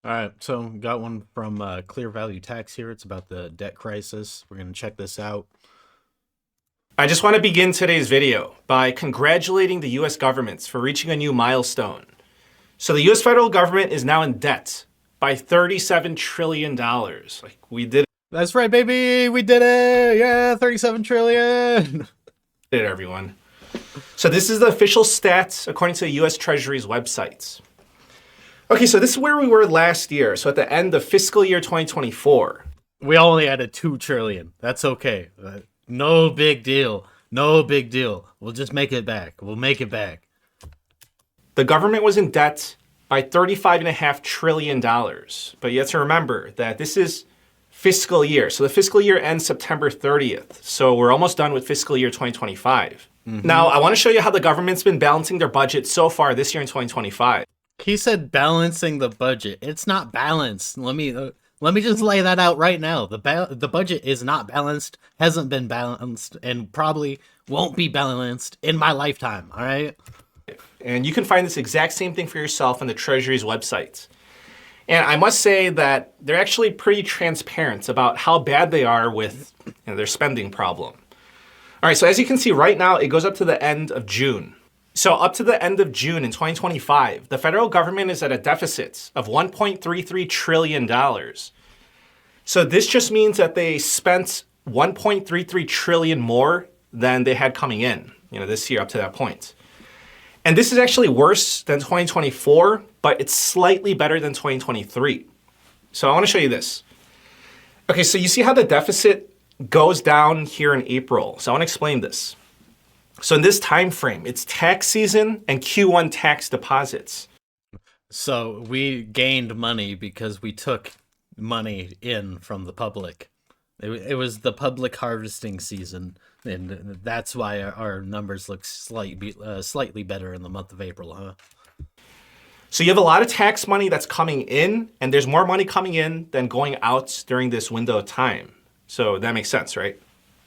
All right, so got one from Clear Value Tax here. It's about the debt crisis. We're gonna check this out. I just want to begin today's video by congratulating the US government for reaching a new milestone. So the US federal government is now in debt by $37 trillion. Like we did That's right, baby. We did it. Yeah, 37 trillion. it, everyone. So this is the official stats according to the US Treasury's websites. Okay, so this is where we were last year. So at the end of fiscal year 2024, We only added 2 trillion. That's okay. No big deal. No big deal. We'll just make it back. We'll make it back. the government was in debt by $35.5 trillion. But you have to remember that this is fiscal year. So the fiscal year ends September 30th. So we're almost done with fiscal year 2025. Now, I want to show you how the government's been balancing their budget so far this year in 2025. He said balancing the budget. It's not balanced. Let me just lay that out right now. The budget is not balanced, hasn't been balanced, and probably won't be balanced in my lifetime. All right. And you can find this exact same thing for yourself on the Treasury's website. And I must say that they're actually pretty transparent about how bad they are with their spending problem. All right, so as you can see right now, it goes up to the end of June. So up to the end of June in 2025, the federal government is at a deficit of $1.33 trillion. So this just means that they spent 1.33 trillion more than they had coming in, this year up to that point. And this is actually worse than 2024, but it's slightly better than 2023. So I want to show you this. Okay, so you see how the deficit goes down here in April. So I want to explain this. So in this time frame, it's tax season and Q1 tax deposits. So we gained money because we took money in from the public. It was the public harvesting season, and that's why our numbers look slightly better in the month of April, huh? So you have a lot of tax money that's coming in, and there's more money coming in than going out during this window of time. So that makes sense, right?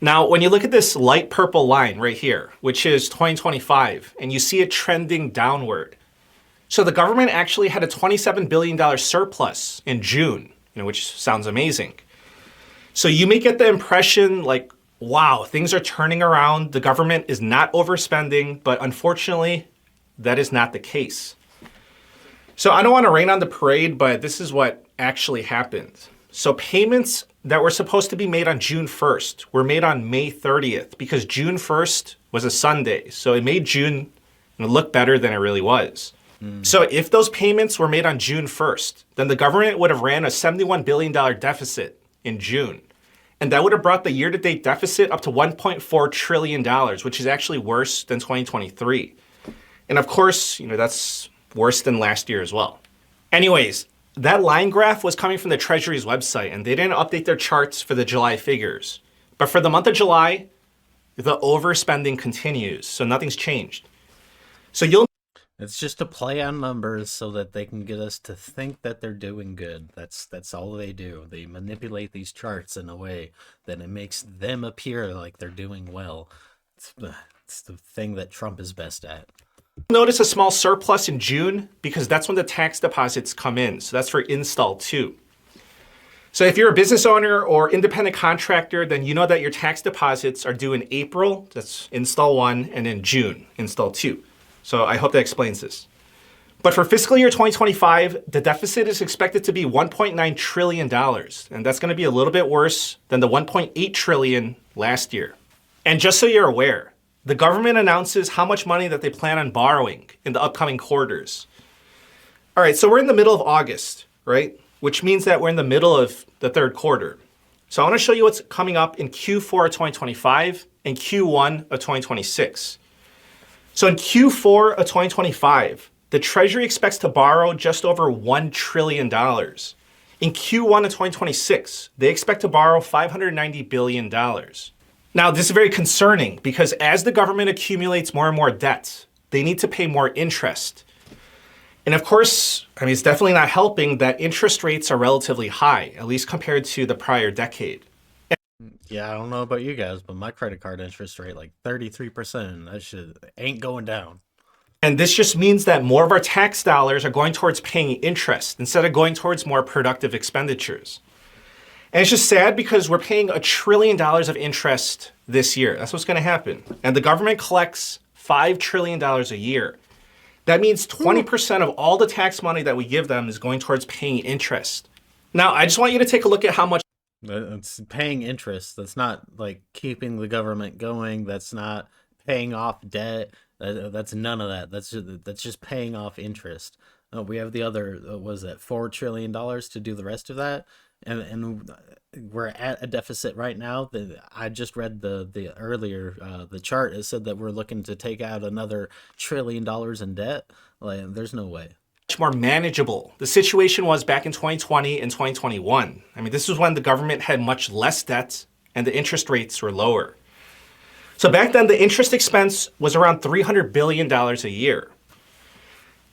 Now, when you look at this light purple line right here, which is 2025, and you see it trending downward. So the government actually had a $27 billion surplus in June, which sounds amazing. So you may get the impression like, wow, things are turning around. The government is not overspending, but unfortunately, that is not the case. So I don't want to rain on the parade, but this is what actually happened. So payments that were supposed to be made on June 1st were made on May 30th because June 1st was a Sunday. So it made June look better than it really was. So if those payments were made on June 1st, then the government would have ran a $71 billion deficit in June. And that would have brought the year-to-date deficit up to $1.4 trillion, which is actually worse than 2023. And of course, that's worse than last year as well. Anyways, that line graph was coming from the Treasury's website, and they didn't update their charts for the July figures. But for the month of July, the overspending continues, so nothing's changed. So you'll It's just a play on numbers so that they can get us to think that they're doing good. That's all they do. They manipulate these charts in a way that it makes them appear like they're doing well. It's the thing that Trump is best at. notice a small surplus in June because that's when the tax deposits come in. So that's for install 2. So if you're a business owner or independent contractor, then you know that your tax deposits are due in April, that's install 1, and in June, install 2. So I hope that explains this. But for fiscal year 2025, the deficit is expected to be $1.9 trillion. And that's going to be a little bit worse than the $1.8 trillion last year. And just so you're aware, the government announces how much money that they plan on borrowing in the upcoming quarters. All right, so we're in the middle of August, right? Which means that we're in the middle of the third quarter. So I want to show you what's coming up in Q4 of 2025 and Q1 of 2026. So in Q4 of 2025, the Treasury expects to borrow just over $1 trillion. In Q1 of 2026, they expect to borrow $590 billion. Now, this is very concerning because as the government accumulates more and more debt, they need to pay more interest. And of course, it's definitely not helping that interest rates are relatively high, at least compared to the prior decade. Yeah, I don't know about you guys, but my credit card interest rate like 33%. That shit ain't going down. And this just means that more of our tax dollars are going towards paying interest instead of going towards more productive expenditures. And it's just sad because we're paying $1 trillion of interest this year. That's what's going to happen. And the government collects $5 trillion a year. That means 20% of all the tax money that we give them is going towards paying interest. Now, I just want you to take a look at how much. It's paying interest. That's not like keeping the government going. That's not paying off debt. That's none of that. That's just paying off interest. We have the other, what is that, $4 trillion to do the rest of that, and we're at a deficit right now. I just read the earlier the chart. It said that we're looking to take out another $1 trillion in debt. Like, there's no way. Much more manageable the situation was back in 2020 and 2021. I mean, this was when the government had much less debt and the interest rates were lower. So back then, the interest expense was around $300 billion a year.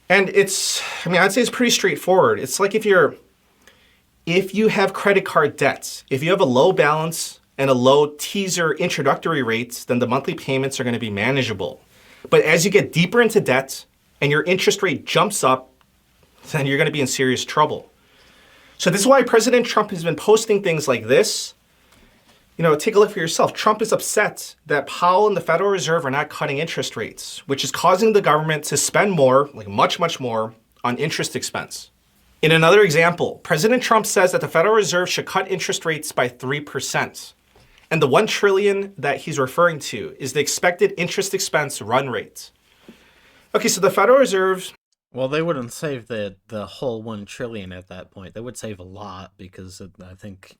And I'd say it's pretty straightforward. It's like if you have credit card debts, if you have a low balance and a low teaser introductory rates, then the monthly payments are going to be manageable. But as you get deeper into debt and your interest rate jumps up, then you're going to be in serious trouble. So this is why President Trump has been posting things like this. Take a look for yourself. Trump is upset that Powell and the Federal Reserve are not cutting interest rates, which is causing the government to spend more, like much, much more, on interest expense. In another example, President Trump says that the Federal Reserve should cut interest rates by 3%. And the $1 trillion that he's referring to is the expected interest expense run rate. Okay, so the Federal Reserve... Well, they wouldn't save the whole $1 trillion at that point. They would save a lot because I think...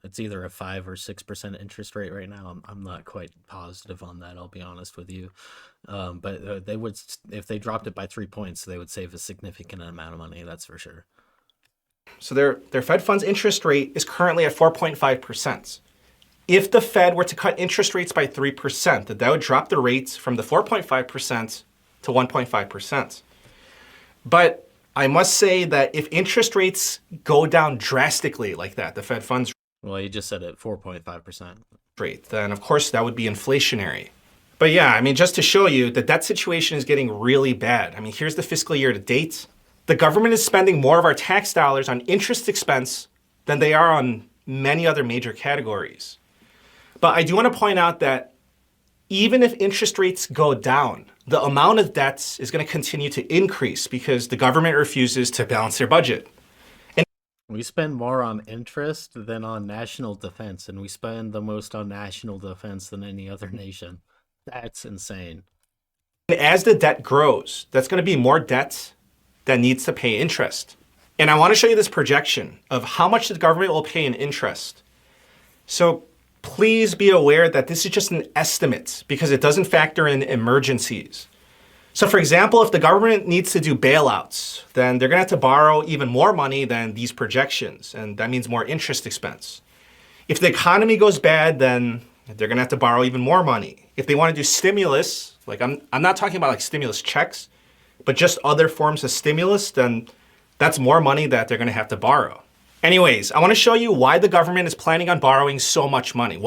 it's either a 5 or 6% interest rate right now. I'm not quite positive on that, I'll be honest with you. But they would, if they dropped it by 3 points, they would save a significant amount of money, that's for sure. So their Fed funds interest rate is currently at 4.5%. If the Fed were to cut interest rates by 3%, that would drop the rates from the 4.5% to 1.5%. But I must say that if interest rates go down drastically like that, the Fed funds Well, you just said it, 4.5%. rate, then of course that would be inflationary. But yeah, just to show you that that situation is getting really bad. Here's the fiscal year to date. The government is spending more of our tax dollars on interest expense than they are on many other major categories. But I do want to point out that even if interest rates go down, the amount of debts is going to continue to increase because the government refuses to balance their budget. We spend more on interest than on national defense, and we spend the most on national defense than any other nation. That's insane. As the debt grows, that's going to be more debt that needs to pay interest. And I want to show you this projection of how much the government will pay in interest. So please be aware that this is just an estimate because it doesn't factor in emergencies. So for example, if the government needs to do bailouts, then they're going to have to borrow even more money than these projections, and that means more interest expense. If the economy goes bad, then they're going to have to borrow even more money. If they want to do stimulus, like I'm not talking about like stimulus checks, but just other forms of stimulus, then that's more money that they're going to have to borrow. Anyways, I want to show you why the government is planning on borrowing so much money.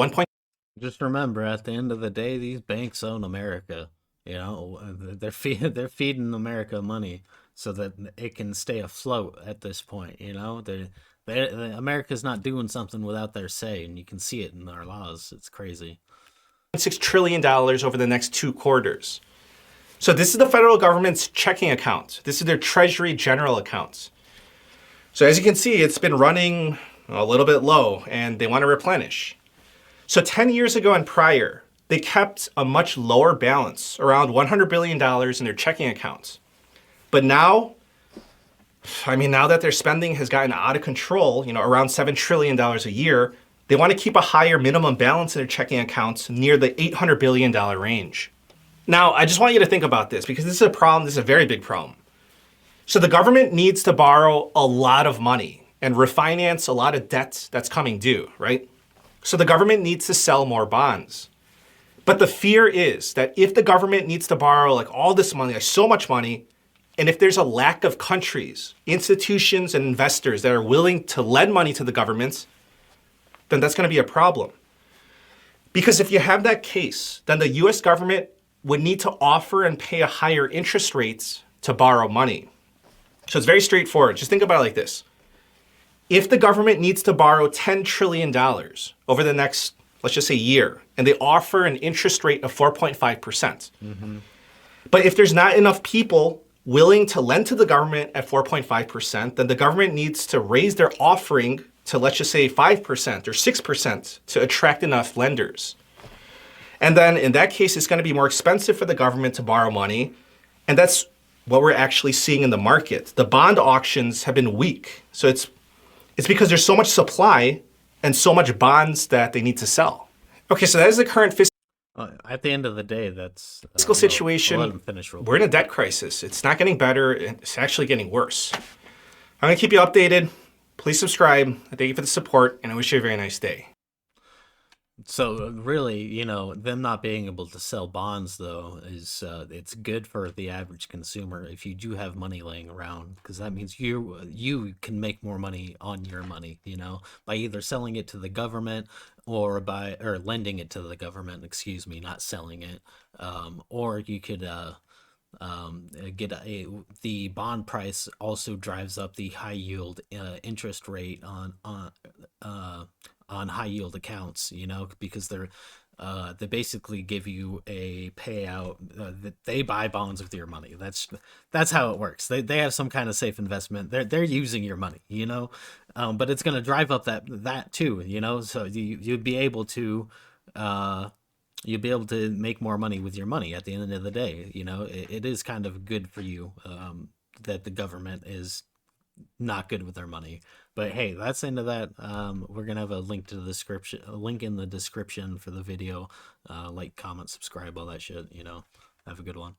Just remember, at the end of the day, these banks own America. They're feeding America money so that it can stay afloat at this point. America's not doing something without their say, and you can see it in our laws. It's crazy. $6 trillion over the next 2 quarters. So this is the federal government's checking account. This is their Treasury General accounts. So as you can see, it's been running a little bit low, and they want to replenish. So 10 years ago and prior, they kept a much lower balance, around $100 billion in their checking accounts. But now, now that their spending has gotten out of control, around $7 trillion a year, they want to keep a higher minimum balance in their checking accounts near the $800 billion range. Now, I just want you to think about this because this is a problem. This is a very big problem. So the government needs to borrow a lot of money and refinance a lot of debt that's coming due, right? So the government needs to sell more bonds. But the fear is that if the government needs to borrow like all this money, like so much money, and if there's a lack of countries, institutions, and investors that are willing to lend money to the government, then that's going to be a problem. Because if you have that case, then the US government would need to offer and pay a higher interest rates to borrow money. So it's very straightforward. Just think about it like this. If the government needs to borrow $10 trillion over the next, let's just say, year, and they offer an interest rate of 4.5%, but if there's not enough people willing to lend to the government at 4.5%, then the government needs to raise their offering to, let's just say, 5% or 6% to attract enough lenders. And then in that case, it's going to be more expensive for the government to borrow money. And that's what we're actually seeing in the market. The bond auctions have been weak. So it's because there's so much supply and so much bonds that they need to sell. Okay, so that is the current At the end of the day, that's fiscal situation. I'll let him finish real We're in a debt crisis. It's not getting better. It's actually getting worse. I'm going to keep you updated. Please subscribe. I thank you for the support, and I wish you a very nice day. So really, them not being able to sell bonds though is it's good for the average consumer if you do have money laying around, because that means you can make more money on your money, by either selling it to the government or lending it to the government, excuse me, not selling it, or you could the bond price also drives up the high yield interest rate on high yield accounts, because they basically give you a payout that they buy bonds with your money. That's how it works. They have some kind of safe investment. They're using your money, but it's going to drive up that too, so you'd be able to make more money with your money at the end of the day. It is kind of good for you that the government is not good with their money. But hey, that's the end of that. We're gonna have a link in the description for the video. Like, comment, subscribe, all that shit. Have a good one.